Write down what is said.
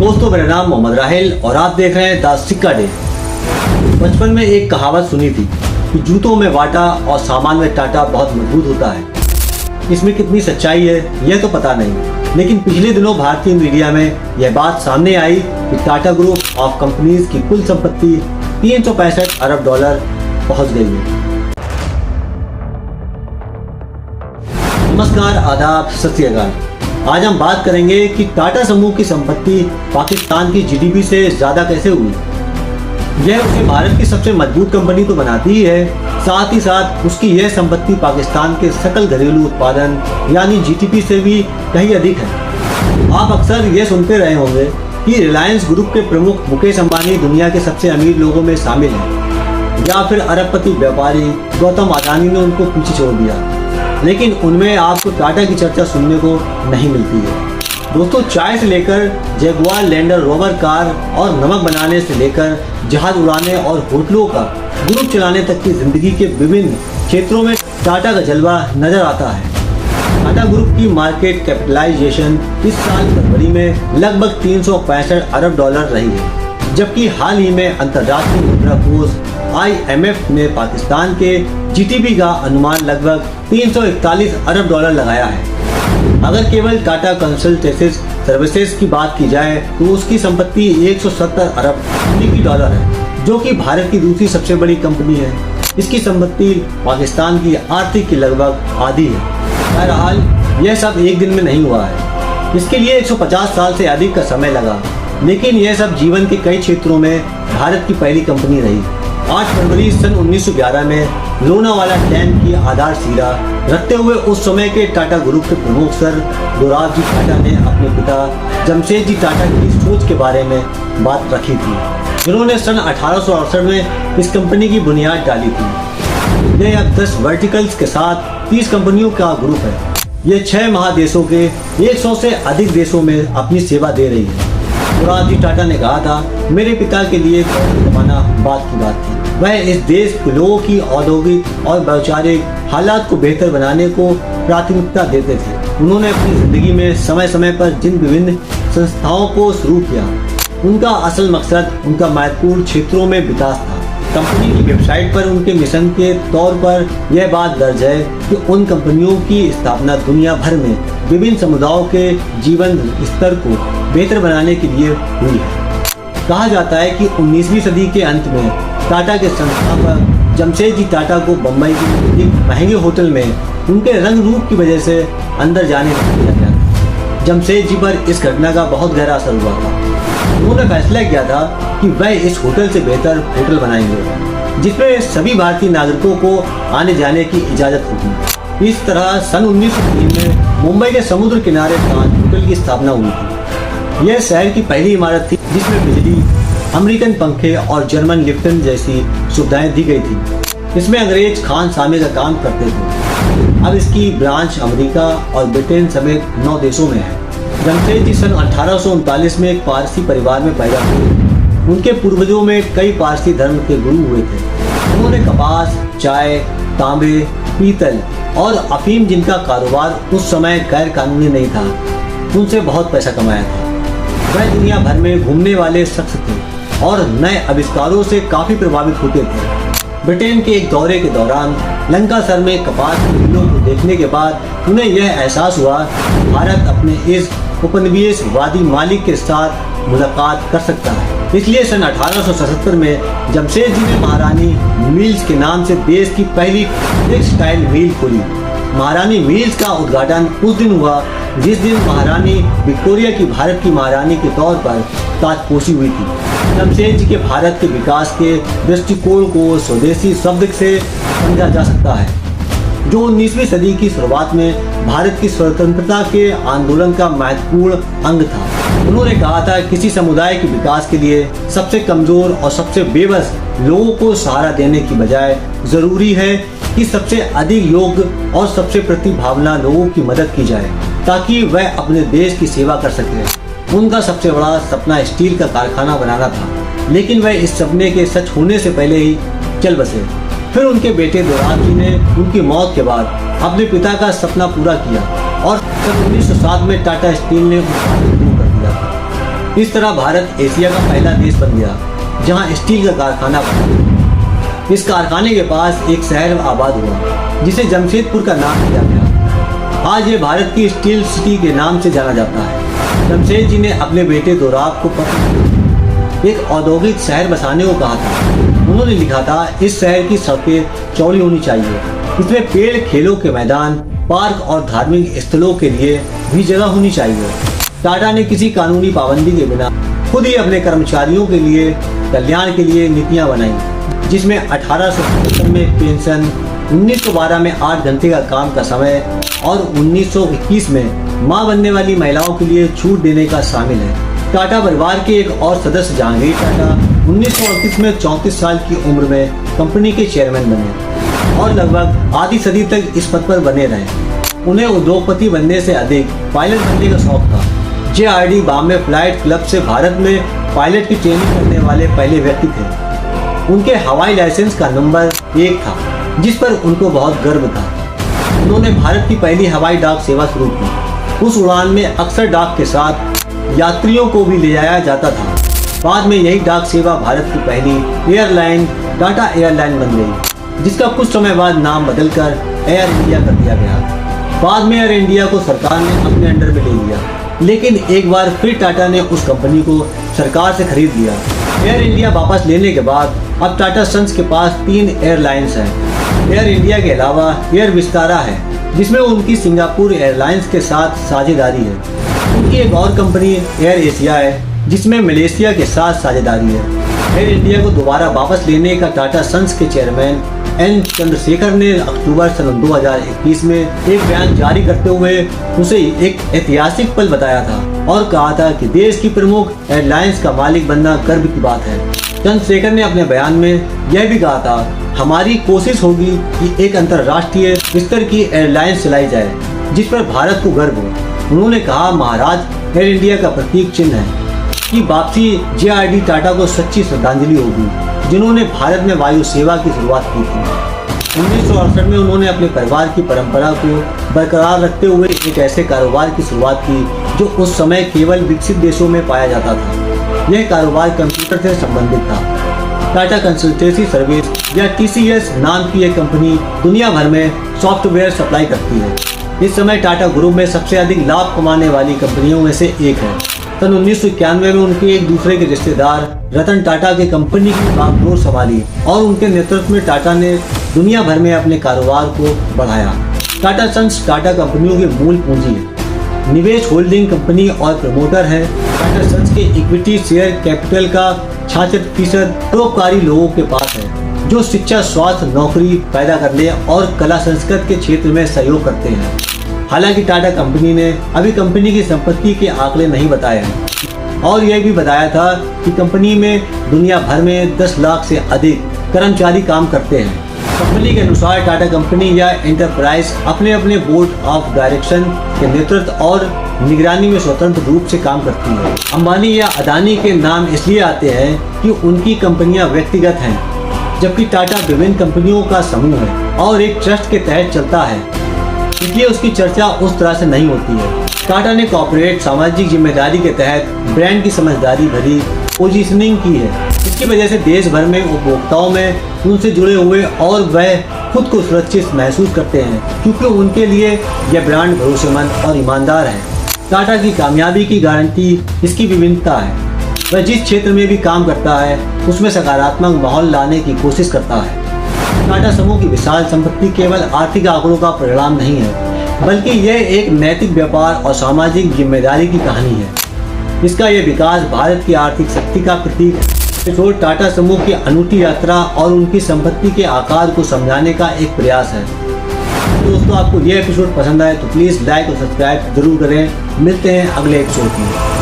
दोस्तों, मेरा नाम मोहम्मद राहिल और आप देख रहे हैं द सिक्का डे। बचपन में एक कहावत सुनी थी कि जूतों में वाटा और सामान में टाटा बहुत मजबूत होता है। इसमें कितनी सच्चाई है यह तो पता नहीं, लेकिन पिछले दिनों भारतीय मीडिया में यह बात सामने आई कि टाटा ग्रुप ऑफ कंपनीज की कुल संपत्ति 365 अरब डॉलर पहुंच गई है। नमस्कार, आदाब, सत श्री अकाल। आज हम बात करेंगे कि टाटा समूह की संपत्ति पाकिस्तान की जीडीपी से ज्यादा कैसे हुई। यह उसे भारत की सबसे मजबूत कंपनी तो बनाती ही है, साथ ही साथ उसकी यह संपत्ति पाकिस्तान के सकल घरेलू उत्पादन यानी जीडीपी से भी कहीं अधिक है। आप अक्सर यह सुनते रहे होंगे कि रिलायंस ग्रुप के प्रमुख मुकेश अंबानी दुनिया के सबसे अमीर लोगों में शामिल हैं, या फिर अरबपति व्यापारी गौतम अडानी ने उनको पीछे छोड़ दिया, लेकिन उनमें आपको टाटा की चर्चा सुनने को नहीं मिलती है। दोस्तों, चाय से लेकर जगुआर लैंड रोवर कार और नमक बनाने से लेकर जहाज उड़ाने और होटलों का ग्रुप चलाने तक की जिंदगी के विभिन्न क्षेत्रों में टाटा का जलवा नजर आता है। टाटा ग्रुप की मार्केट कैपिटलाइजेशन इस साल फरवरी में लगभग 365 अरब डॉलर रही है, जबकि हाल ही में अंतर्राष्ट्रीय मुद्रा कोष IMF ने पाकिस्तान के जीडीपी का अनुमान लगभग 341 अरब डॉलर लगाया है। अगर केवल टाटा कंसल्टेंसी सर्विसेज की बात की जाए तो उसकी संपत्ति 170 अरब अमेरिकी डॉलर है, जो कि भारत की दूसरी सबसे बड़ी कंपनी है। इसकी संपत्ति पाकिस्तान की आर्थिक की लगभग आधी है। बहरहाल यह सब एक दिन में नहीं हुआ है, इसके लिए 150 साल से अधिक का समय लगा, लेकिन यह सब जीवन के कई क्षेत्रों में भारत की पहली कंपनी रही। 8 फरवरी सन 1911 में लोनावाला डैम की आधारशिला रखते हुए उस समय के टाटा ग्रुप के प्रमुख सर दोराब जी टाटा ने अपने पिता जमशेद जी टाटा की सोच के बारे में बात रखी थी, जिन्होंने सन 1868 में इस कंपनी की बुनियाद डाली थी। यह अब 10 वर्टिकल्स के साथ 30 कंपनियों का ग्रुप है। यह 6 महादेशों के 100 से अधिक देशों में अपनी सेवा दे रही है। दोराब जी टाटा ने कहा था, मेरे पिता के लिए कमाना बात की बात थी। वह इस देश के लोगों की औद्योगिक और वैचारिक हालात को बेहतर बनाने को प्राथमिकता देते थे। उन्होंने अपनी जिंदगी में समय समय पर जिन विभिन्न संस्थाओं को शुरू किया, उनका असल मकसद उनका महत्वपूर्ण क्षेत्रों में विकास था। कंपनी की वेबसाइट पर उनके मिशन के तौर पर यह बात दर्ज है कि उन कंपनियों की स्थापना दुनिया भर में विभिन्न समुदायों के जीवन स्तर को बेहतर बनाने के लिए हुई है। कहा जाता है कि 19वीं सदी के अंत में टाटा के संस्थापक जमशेद जी टाटा को बम्बई के एक महंगे होटल में उनके रंग रूप की वजह से अंदर जाने नहीं दिया गया। जमशेद जी पर इस घटना का बहुत गहरा असर हुआ था। उन्होंने फैसला किया था कि वह इस होटल से बेहतर होटल बनाएंगे, जिसमें सभी भारतीय नागरिकों को आने जाने की इजाजत होगी। इस तरह सन 1903 में मुंबई के समुद्र किनारे ताज होटल की स्थापना हुई थी। यह शहर की पहली इमारत थी जिसमें बिजली, अमेरिकन पंखे और जर्मन लिफ्टन जैसी सुविधाएं दी गई थी। इसमें अंग्रेज खान सामे का काम करते थे। अब इसकी ब्रांच अमेरिका और ब्रिटेन समेत 9 देशों में है। जमशेद जी सन 1839 में एक पारसी परिवार में पैदा हुए। उनके पूर्वजों में कई पारसी धर्म के गुरु हुए थे। उन्होंने कपास, चाय, तांबे, पीतल और अफीम, जिनका कारोबार उस समय गैर कानूनी नहीं था, उनसे बहुत पैसा कमाया था। वह दुनिया भर में घूमने वाले शख्स थे और नए आविष्कारों से काफी प्रभावित होते थे। ब्रिटेन के एक दौरे के दौरान लंकासर में कपास की मिलों को देखने के बाद उन्हें यह एहसास हुआ कि भारत अपने इस उपनिवेशवादी मालिक के साथ मुलाकात कर सकता है। इसलिए सन 1877 में जमशेद जी ने महारानी मिल्स के नाम से देश की पहली टेक्सटाइल मिल खोली। महारानी मिल्स का उद्घाटन उस दिन हुआ जिस दिन महारानी विक्टोरिया की भारत की महारानी के तौर पर ताजपोशी हुई थी। जमशेद जी के भारत के विकास के दृष्टिकोण को स्वदेशी शब्द से समझा जा सकता है, जो 19वीं सदी की शुरुआत में भारत की स्वतंत्रता के आंदोलन का महत्वपूर्ण अंग था। उन्होंने कहा था, किसी समुदाय के विकास के लिए सबसे कमजोर और सबसे बेबस लोगों को सहारा देने की बजाय जरूरी है कि सबसे अधिक योग्य और सबसे प्रतिभावान लोगों की मदद की जाए, ताकि वह अपने देश की सेवा कर सके। उनका सबसे बड़ा सपना स्टील का कारखाना बनाना था, लेकिन वह इस सपने के सच होने से पहले ही चल बसे। फिर उनके बेटे दोराब जी ने उनकी मौत के बाद अपने पिता का सपना पूरा किया और सन 1907 में टाटा स्टील ने उत्पादन शुरू कर दिया था। इस तरह भारत एशिया का पहला देश बन गया जहां स्टील का कारखाना बना। इस कारखाने के पास एक शहर आबाद हुआ जिसे जमशेदपुर का नाम दिया गया। आज ये भारत की स्टील सिटी के नाम से जाना जाता है। जमशेद जी ने अपने बेटे दोराब को पत्र एक औद्योगिक शहर बसाने को कहा था। उन्होंने लिखा था, इस शहर की सड़कें चौड़ी होनी चाहिए, इसमें पेड़, खेलों के मैदान, पार्क और धार्मिक स्थलों के लिए भी जगह होनी चाहिए। टाटा ने किसी कानूनी पाबंदी के बिना खुद ही अपने कर्मचारियों के लिए कल्याण के लिए नीतियां बनाई, जिसमें 1877 में पेंशन, 1912 में 8 घंटे का काम का समय और 1921 में मां बनने वाली महिलाओं के लिए छूट देने का शामिल है। टाटा परिवार के एक और सदस्य जहांगीर टाटा 1938 में 34 साल की उम्र में कंपनी के चेयरमैन बने और लगभग आधी सदी तक इस पद पर बने रहे। उन्हें उद्योगपति बनने से अधिक पायलट बनने का शौक था। JRD बॉम्बे फ्लाइट क्लब से भारत में पायलट की ट्रेनिंग करने वाले पहले व्यक्ति थे। उनके हवाई लाइसेंस का नंबर 1 था, जिस पर उनको बहुत गर्व था। उन्होंने भारत की पहली हवाई डाक सेवा शुरू की। उस उड़ान में अक्सर डाक के साथ यात्रियों को भी ले जाया जाता था। बाद में यही डाक सेवा भारत की पहली एयरलाइन टाटा एयरलाइन बन गई, जिसका कुछ समय बाद नाम बदलकर एयर इंडिया कर दिया गया। बाद में एयर इंडिया को सरकार ने अपने अंडर में ले लिया, लेकिन एक बार फिर टाटा ने उस कंपनी को सरकार से खरीद लिया। एयर इंडिया वापस लेने के बाद अब टाटा सन्स के पास 3 एयरलाइंस हैं। एयर इंडिया के अलावा एयर विस्तारा है, जिसमें उनकी सिंगापुर एयरलाइंस के साथ साझेदारी है। उनकी एक और कंपनी एयर एशिया है, जिसमें मलेशिया के साथ साझेदारी है। एयर इंडिया को दोबारा वापस लेने का टाटा सन्स के चेयरमैन एन चंद्रशेखर ने अक्टूबर सन 2021 में एक बयान जारी करते हुए उसे एक ऐतिहासिक पल बताया था और कहा था कि देश की प्रमुख एयरलाइंस का मालिक बनना गर्व की बात है। चंद्रशेखर ने अपने बयान में यह भी कहा था, हमारी कोशिश होगी कि एक अंतर्राष्ट्रीय स्तर की एयरलाइंस चलाई जाए जिस पर भारत को गर्व हो। उन्होंने कहा, महाराज एयर इंडिया का प्रतीक चिन्ह है कि वापसी JRD टाटा को सच्ची श्रद्धांजलि होगी, जिन्होंने भारत में वायु सेवा की शुरुआत की थी। 1968 में उन्होंने अपने परिवार की परंपरा को बरकरार रखते हुए एक ऐसे कारोबार की शुरुआत की जो उस समय केवल विकसित देशों में पाया जाता था। यह कारोबार कंप्यूटर से संबंधित था। टाटा कंसल्टेंसी सर्विस या TCS नाम की एक कंपनी दुनिया भर में सॉफ्टवेयर सप्लाई करती है। इस समय टाटा ग्रुप में सबसे अधिक लाभ कमाने वाली कंपनियों में से एक है। सन 1991 में उनके एक दूसरे के रिश्तेदार रतन टाटा के कंपनी की बागडोर संभाली और उनके नेतृत्व में टाटा ने दुनिया भर में अपने कारोबार को बढ़ाया। टाटा सन्स टाटा कंपनियों की मूल पूंजी है, निवेश होल्डिंग कंपनी और प्रमोटर है। टाटा सन्स के इक्विटी शेयर कैपिटल का 66% परोपकारी लोगों के पास है, जो शिक्षा, स्वास्थ्य, नौकरी पैदा करने और कला संस्कृति के क्षेत्र में सहयोग करते हैं। हालांकि टाटा कंपनी ने अभी कंपनी की संपत्ति के आंकड़े नहीं बताए हैं और यह भी बताया था कि कंपनी में दुनिया भर में 10 लाख से अधिक कर्मचारी काम करते हैं। कंपनी के अनुसार टाटा कंपनी या एंटरप्राइज अपने अपने बोर्ड ऑफ डायरेक्शन के नेतृत्व और निगरानी में स्वतंत्र रूप से काम करती है। अंबानी या अदानी के नाम इसलिए आते हैं कि उनकी कंपनियां व्यक्तिगत हैं, जबकि टाटा विभिन्न कंपनियों का समूह है और एक ट्रस्ट के तहत चलता है, इसलिए उसकी चर्चा उस तरह से नहीं होती है। टाटा ने कॉर्पोरेट सामाजिक जिम्मेदारी के तहत ब्रांड की समझदारी भरी पोजीशनिंग की है। इसकी वजह से देश भर में उपभोक्ताओं में उनसे जुड़े हुए और वह खुद को सुरक्षित महसूस करते हैं, क्योंकि उनके लिए यह ब्रांड भरोसेमंद और ईमानदार है। टाटा की कामयाबी की गारंटी इसकी विभिन्नता है। वह जिस क्षेत्र में भी काम करता है उसमें सकारात्मक माहौल लाने की कोशिश करता है। टाटा समूह की विशाल संपत्ति केवल आर्थिक आंकड़ों का परिणाम नहीं है, बल्कि यह एक नैतिक व्यापार और सामाजिक जिम्मेदारी की कहानी है। इसका यह विकास भारत की आर्थिक शक्ति का प्रतीक है। टाटा समूह की अनूठी यात्रा और उनकी संपत्ति के आकार को समझाने का एक प्रयास है। दोस्तों, आपको यह एपिसोड पसंद आए तो प्लीज़ लाइक और सब्सक्राइब जरूर करें। मिलते हैं अगले एपिसोड में।